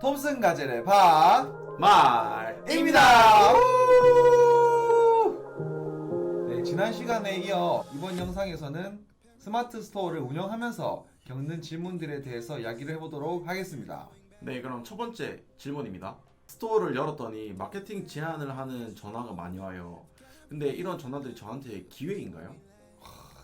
톰슨 가젤의 말입니다. 네, 지난 시간에 이어 이번 영상에서는 스마트 스토어를 운영하면서 겪는 질문들에 대해서 이야기를 해보도록 하겠습니다. 네, 그럼 첫 번째 질문입니다. 스토어를 열었더니 마케팅 제안을 하는 전화가 많이 와요. 근데 이런 전화들이 저한테 기회인가요?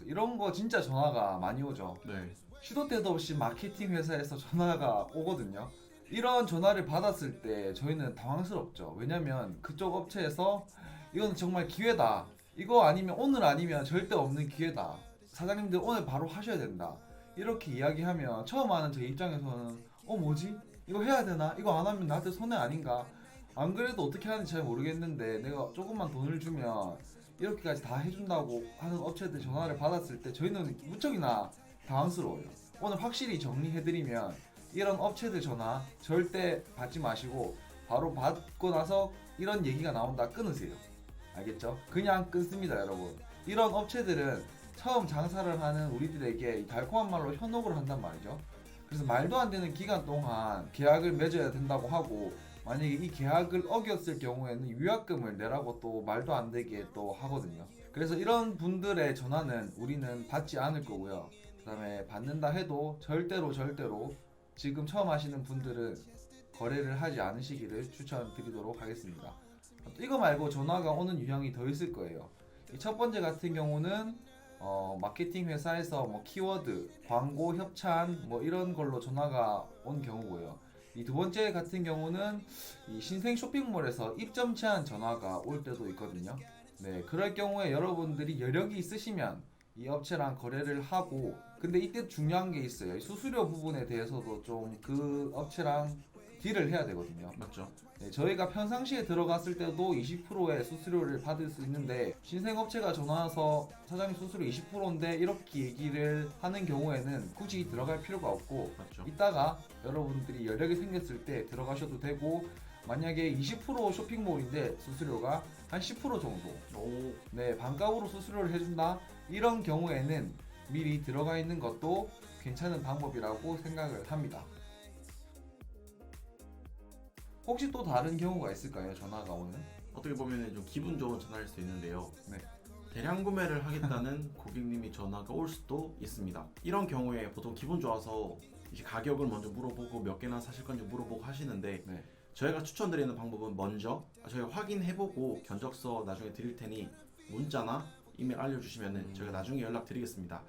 이런 거 진짜 전화가 많이 오죠. 네. 시도 때도 없이 마케팅 회사에서 전화가 오거든요. 이런 전화를 받았을 때 저희는 당황스럽죠. 왜냐면 그쪽 업체에서 이건 정말 기회다. 이거 아니면 오늘 아니면 절대 없는 기회다. 사장님들 오늘 바로 하셔야 된다. 이렇게 이야기하면 처음 하는 제 입장에서는 뭐지? 이거 해야 되나? 이거 안 하면 나한테 손해 아닌가? 안 그래도 어떻게 하는지 잘 모르겠는데 내가 조금만 돈을 주면 이렇게까지 다 해준다고 하는 업체들 전화를 받았을 때 저희는 무척이나 당황스러워요. 오늘 확실히 정리해드리면 이런 업체들 전화 절대 받지 마시고 바로 받고 나서 이런 얘기가 나온다 끊으세요. 알겠죠? 그냥 끊습니다, 여러분. 이런 업체들은 처음 장사를 하는 우리들에게 달콤한 말로 현혹을 한단 말이죠. 그래서 말도 안 되는 기간 동안 계약을 맺어야 된다고 하고 만약에 이 계약을 어겼을 경우에는 위약금을 내라고 또 말도 안 되게 또 하거든요. 그래서 이런 분들의 전화는 우리는 받지 않을 거고요. 그 다음에 받는다 해도 절대로 지금 처음 하시는 분들은 거래를 하지 않으시기를 추천드리도록 하겠습니다. 이거 말고 전화가 오는 유형이 더 있을 거예요. 첫 번째 같은 경우는 마케팅 회사에서 뭐 키워드, 광고 협찬 뭐 이런 걸로 전화가 온 경우고요. 이 두 번째 같은 경우는 이 신생 쇼핑몰에서 입점 제한 전화가 올 때도 있거든요. 네, 그럴 경우에 여러분들이 여력이 있으시면 이 업체랑 거래를 하고, 근데 이때 중요한 게 있어요. 수수료 부분에 대해서도 좀 그 업체랑 딜을 해야 되거든요. 맞죠? 네, 저희가 평상시에 들어갔을 때도 20%의 수수료를 받을 수 있는데 신생업체가 전화와서 사장님 수수료 20%인데 이렇게 얘기를 하는 경우에는 굳이 들어갈 필요가 없고, 맞죠? 이따가 여러분들이 여력이 생겼을 때 들어가셔도 되고, 만약에 20% 쇼핑몰인데 수수료가 한 10% 정도 오, 네, 반값으로 수수료를 해준다, 이런 경우에는 미리 들어가 있는 것도 괜찮은 방법이라고 생각을 합니다. 혹시 또 다른 경우가 있을까요? 전화가 오는? 어떻게 보면 좀 기분 좋은 전화일 수 있는데요. 네. 대량 구매를 하겠다는 고객님이 전화가 올 수도 있습니다. 이런 경우에 보통 기분 좋아서 이제 가격을 먼저 물어보고 몇 개나 사실 건지 물어보고 하시는데, 네. 저희가 추천드리는 방법은 먼저 저희가 확인해보고 견적서 나중에 드릴 테니 문자나 이메일 알려주시면 저희가 나중에 연락드리겠습니다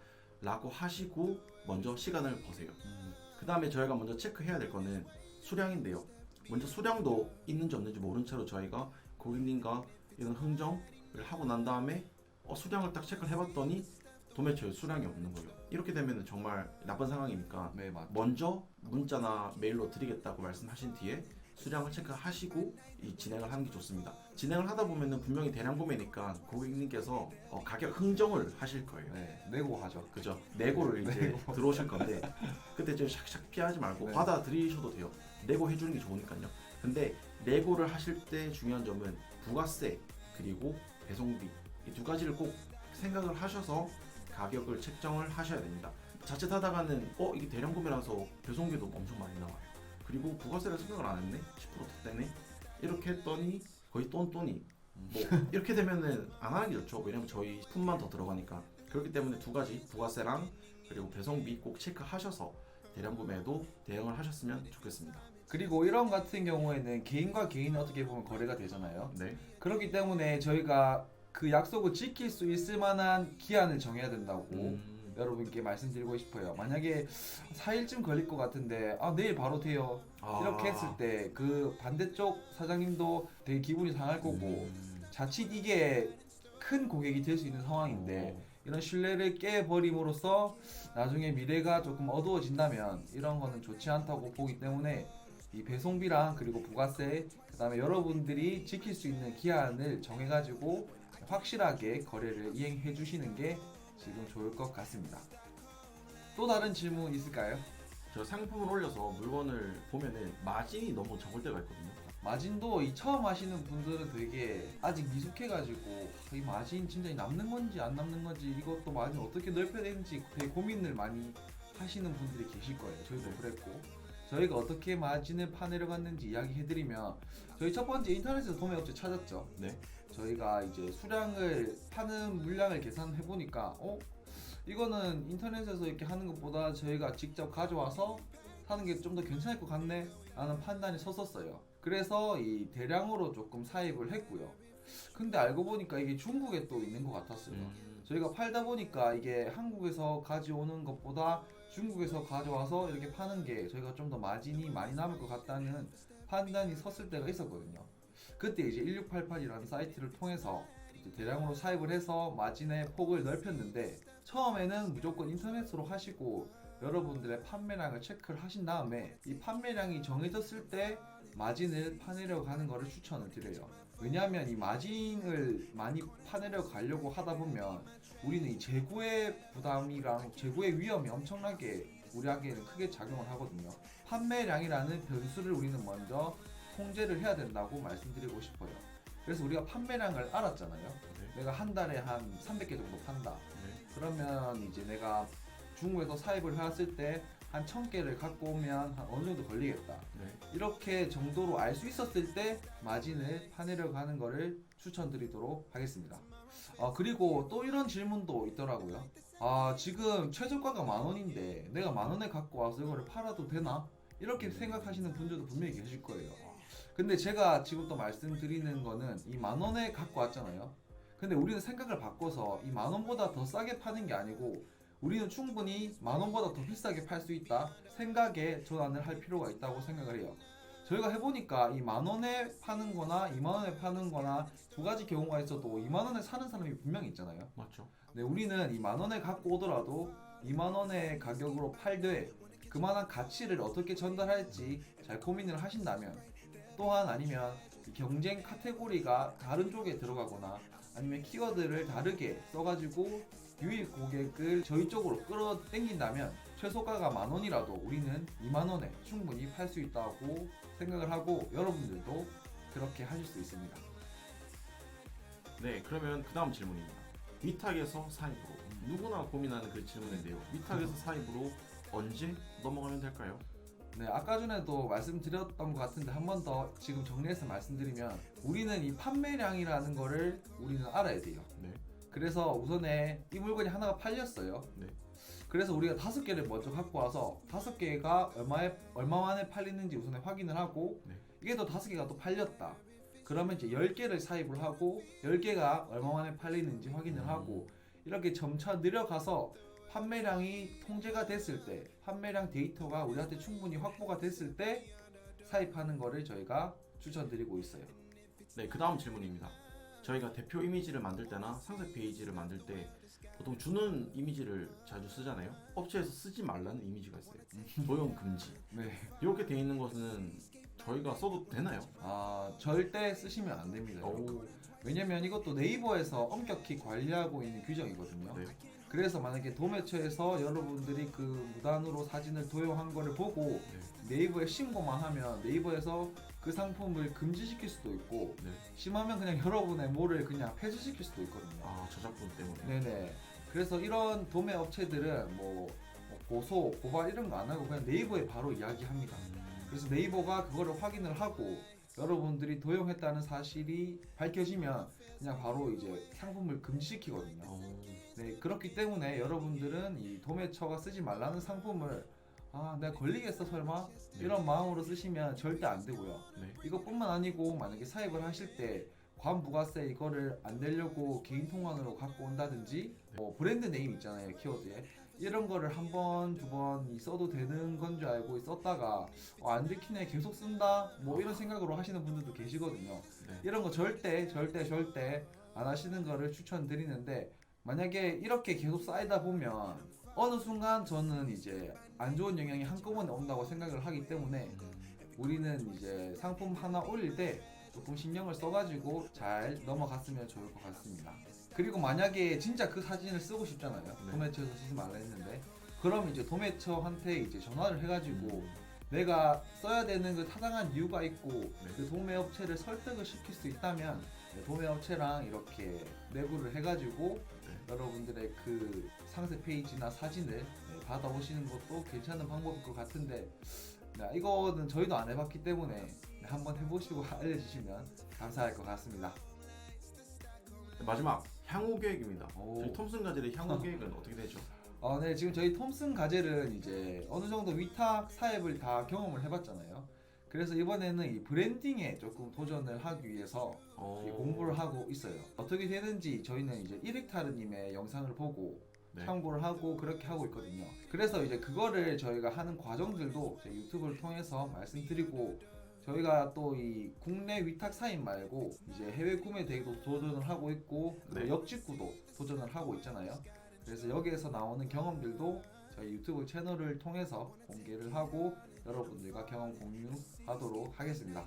라고 하시고 먼저 시간을 버세요. 그 다음에 저희가 먼저 체크해야 될 거는 수량인데요. 먼저 수량도 있는지 없는지 모른 채로 저희가 고객님과 이런 흥정을 하고 난 다음에 수량을 딱 체크를 해봤더니 도매처에 수량이 없는 거예요. 이렇게 되면 정말 나쁜 상황이니까 네, 맞죠. 먼저 문자나 메일로 드리겠다고 말씀하신 뒤에 수량을 체크하시고 이 진행을 하는 게 좋습니다. 진행을 하다 보면은 분명히 대량 구매니까 고객님께서 가격 흥정을 하실 거예요. 네, 내고 하죠. 그죠? 내고를 이제 들어오실 건데 그때 좀 샥샥 피하지 말고 네. 받아들이셔도 돼요. 내고 해주는 게 좋으니까요. 근데 내고를 하실 때 중요한 점은 부가세 그리고 배송비, 이 두 가지를 꼭 생각을 하셔서 가격을 책정을 하셔야 됩니다. 자칫하다가는 이게 대량 구매라서 배송비도 엄청 많이 나와요. 그리고 부가세를 생각을 안 했네? 10% 더 떼네? 이렇게 했더니 거의 똔똔이 뭐 이렇게 되면은 안 하는 게 좋죠. 왜냐면 저희 품만 더 들어가니까. 그렇기 때문에 두 가지, 부가세랑 그리고 배송비 꼭 체크하셔서 대량 구매에도 대응을 하셨으면 좋겠습니다. 그리고 이런 같은 경우에는 개인과 개인이 어떻게 보면 거래가 되잖아요. 네. 그렇기 때문에 저희가 그 약속을 지킬 수 있을 만한 기한을 정해야 된다고 여러분께 말씀드리고 싶어요. 만약에 4일쯤 걸릴 것 같은데 내일 바로 돼요, 이렇게 했을 때 그 반대쪽 사장님도 되게 기분이 상할 거고, 자칫 이게 큰 고객이 될 수 있는 상황인데 이런 신뢰를 깨버림으로써 나중에 미래가 조금 어두워진다면 이런 거는 좋지 않다고 보기 때문에 이 배송비랑 그리고 부가세, 그 다음에 여러분들이 지킬 수 있는 기한을 정해가지고 확실하게 거래를 이행해 주시는 게 지금 좋을 것 같습니다. 또 다른 질문 있을까요? 저 상품을 올려서 물건을 보면은 마진이 너무 적을 때가 있거든요. 마진도 이 처음 하시는 분들은 되게 아직 미숙해가지고 이 마진 진짜 남는 건지 안 남는 건지, 이것도 마진 어떻게 넓혀야 되는지 되게 고민을 많이 하시는 분들이 계실 거예요. 저희도 그랬고, 저희가 어떻게 마진을 파내려갔는지 이야기해드리면 저희 첫 번째 인터넷에서 도매업체 찾았죠. 네. 저희가 이제 수량을 파는 물량을 계산해 보니까 이거는 인터넷에서 이렇게 하는 것보다 저희가 직접 가져와서 사는 게 좀 더 괜찮을 것 같네 라는 판단이 섰었어요. 그래서 이 대량으로 조금 사입을 했고요. 근데 알고 보니까 이게 중국에 또 있는 것 같았어요. 저희가 팔다 보니까 이게 한국에서 가져오는 것보다 중국에서 가져와서 이렇게 파는 게 저희가 좀 더 마진이 많이 남을 것 같다는 판단이 섰을 때가 있었거든요. 그때 이제 1688이라는 사이트를 통해서 이제 대량으로 사입을 해서 마진의 폭을 넓혔는데, 처음에는 무조건 인터넷으로 하시고 여러분들의 판매량을 체크를 하신 다음에 이 판매량이 정해졌을 때 마진을 파내려고 하는 것을 추천을 드려요. 왜냐하면 이 마진을 많이 파내려 가려고 하다 보면 우리는 이 재고의 부담이랑 재고의 위험이 엄청나게 우리에게는 크게 작용을 하거든요. 판매량이라는 변수를 우리는 먼저 통제를 해야 된다고 말씀드리고 싶어요. 그래서 우리가 판매량을 알았잖아요. 네. 내가 한 달에 한 300개 정도 판다. 네. 그러면 이제 내가 중국에서 사입을 해왔을 때 한 1000개를 갖고 오면 한 어느 정도 걸리겠다. 네. 이렇게 정도로 알 수 있었을 때 마진을 파내려고 하는 것을 추천드리도록 하겠습니다. 그리고 또 이런 질문도 있더라고요. 지금 최저가가 10,000원인데 내가 10,000원에 갖고 와서 이거를 팔아도 되나? 이렇게 생각하시는 분들도 분명히 계실 거예요. 근데 제가 지금 또 말씀드리는 거는 이 10,000원에 갖고 왔잖아요. 근데 우리는 생각을 바꿔서 이 10,000원보다 더 싸게 파는 게 아니고 우리는 충분히 10,000원보다 더 비싸게 팔 수 있다 생각에 전환을 할 필요가 있다고 생각을 해요. 저희가 해보니까 이 10,000원에 파는 거나 20,000원에 파는 거나 두 가지 경우가 있어도 20,000원에 사는 사람이 분명히 있잖아요. 맞죠. 네, 우리는 이 10,000원에 갖고 오더라도 20,000원의 가격으로 팔되 그만한 가치를 어떻게 전달할지 잘 고민을 하신다면, 또한 아니면 이 경쟁 카테고리가 다른 쪽에 들어가거나 아니면 키워드를 다르게 써가지고 유입 고객을 저희 쪽으로 끌어당긴다면 최소가가 10,000원이라도 우리는 20,000원에 충분히 팔 수 있다고 생각을 하고 여러분들도 그렇게 하실 수 있습니다. 네, 그러면 그 다음 질문입니다. 위탁에서 사입으로. 누구나 고민하는 그 질문인데요. 위탁에서 사입으로 언제 넘어가면 될까요? 네, 아까 전에도 말씀드렸던 것 같은데 한 번 더 지금 정리해서 말씀드리면, 우리는 이 판매량이라는 거를 우리는 알아야 돼요. 네. 그래서 우선에 이 물건이 하나가 팔렸어요. 네. 그래서 우리가 5개를 먼저 갖고 와서 5개가 얼마 만에 팔리는지 우선에 확인을 하고, 네. 이게 또 5개가 또 팔렸다. 그러면 이제 10개를 사입을 하고 10개가 얼마 만에 팔리는지 확인을 하고, 이렇게 점차 늘어가서 판매량이 통제가 됐을 때, 판매량 데이터가 우리한테 충분히 확보가 됐을 때 사입하는 거를 저희가 추천드리고 있어요. 네, 그 다음 질문입니다. 저희가 대표 이미지를 만들 때나 상세 페이지를 만들 때 보통 주는 이미지를 자주 쓰잖아요. 업체에서 쓰지 말라는 이미지가 있어요. 도용 금지. 네. 이렇게 돼 있는 것은 저희가 써도 되나요? 절대 쓰시면 안 됩니다. 오. 왜냐면 이것도 네이버에서 엄격히 관리하고 있는 규정이거든요. 네. 그래서 만약에 도매처에서 여러분들이 그 무단으로 사진을 도용한 거를 보고 네이버에 신고만 하면 네이버에서 그 상품을 금지시킬 수도 있고, 네. 심하면 그냥 여러분의 몰을 그냥 폐지시킬 수도 있거든요. 저작권 때문에. 네네. 그래서 이런 도매 업체들은 뭐 고소, 고발 이런 거 안 하고 그냥 네이버에 바로 이야기합니다. 그래서 네이버가 그거를 확인을 하고 여러분들이 도용했다는 사실이 밝혀지면 그냥 바로 이제 상품을 금지시키거든요. 네, 그렇기 때문에 여러분들은 이 도매처가 쓰지 말라는 상품을 내가 걸리겠어 설마? 이런 마음으로 쓰시면 절대 안 되고요. 네. 이것뿐만 아니고 만약에 사입을 하실 때 관부가세 이거를 안 내려고 개인 통관으로 갖고 온다든지, 브랜드 네임 있잖아요, 키워드에 이런 거를 한 번, 두 번 써도 되는 건 줄 알고 썼다가 안 들키네 계속 쓴다 뭐 이런 생각으로 하시는 분들도 계시거든요. 네. 이런 거 절대 안 하시는 거를 추천드리는데, 만약에 이렇게 계속 쌓이다 보면 어느 순간 저는 이제 안 좋은 영향이 한꺼번에 온다고 생각을 하기 때문에 우리는 이제 상품 하나 올릴 때 조금 신경을 써가지고 잘 넘어갔으면 좋을 것 같습니다. 그리고 만약에 진짜 그 사진을 쓰고 싶잖아요. 네. 도매처에서 쓰지 말라 했는데, 그럼 이제 도매처한테 이제 전화를 해가지고 내가 써야 되는 그 타당한 이유가 있고 그 도매업체를 설득을 시킬 수 있다면 도매업체랑 이렇게 내부를 해가지고 여러분들의 그 상세 페이지나 사진을 받아오시는 것도 괜찮은 방법일 것 같은데, 네, 이거는 저희도 안 해봤기 때문에 네, 한번 해보시고 알려주시면 감사할 것 같습니다. 마지막 향후 계획입니다. 오. 저희 톰슨 가젤의 향후 계획은 어떻게 되죠? 네, 지금 저희 톰슨 가젤은 이제 어느 정도 위탁 사업을 다 경험을 해봤잖아요. 그래서 이번에는 이 브랜딩에 조금 도전을 하기 위해서 이 공부를 하고 있어요. 어떻게 되는지 저희는 이제 이릭타르님의 영상을 보고 네. 참고를 하고 그렇게 하고 있거든요. 그래서 이제 그거를 저희가 하는 과정들도 제 유튜브를 통해서 말씀드리고, 저희가 또 이 국내 위탁 사인 말고 이제 해외 구매 대회도 도전을 하고 있고, 네. 역직구도 도전을 하고 있잖아요. 그래서 여기에서 나오는 경험들도 저희 유튜브 채널을 통해서 공개를 하고 여러분들과 경험 공유하도록 하겠습니다.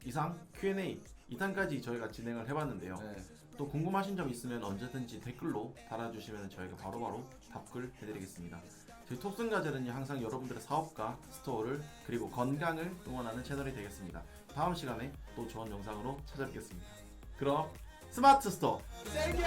이상 Q&A 2탄까지 저희가 진행을 해봤는데요. 네. 또 궁금하신 점 있으면 언제든지 댓글로 달아주시면 저희가 바로바로 답글 해드리겠습니다. 저희 톱슨 가젤은요 항상 여러분들의 사업과 스토어를 그리고 건강을 응원하는 채널이 되겠습니다. 다음 시간에 또 좋은 영상으로 찾아뵙겠습니다. 그럼 스마트 스토어! 땡큐!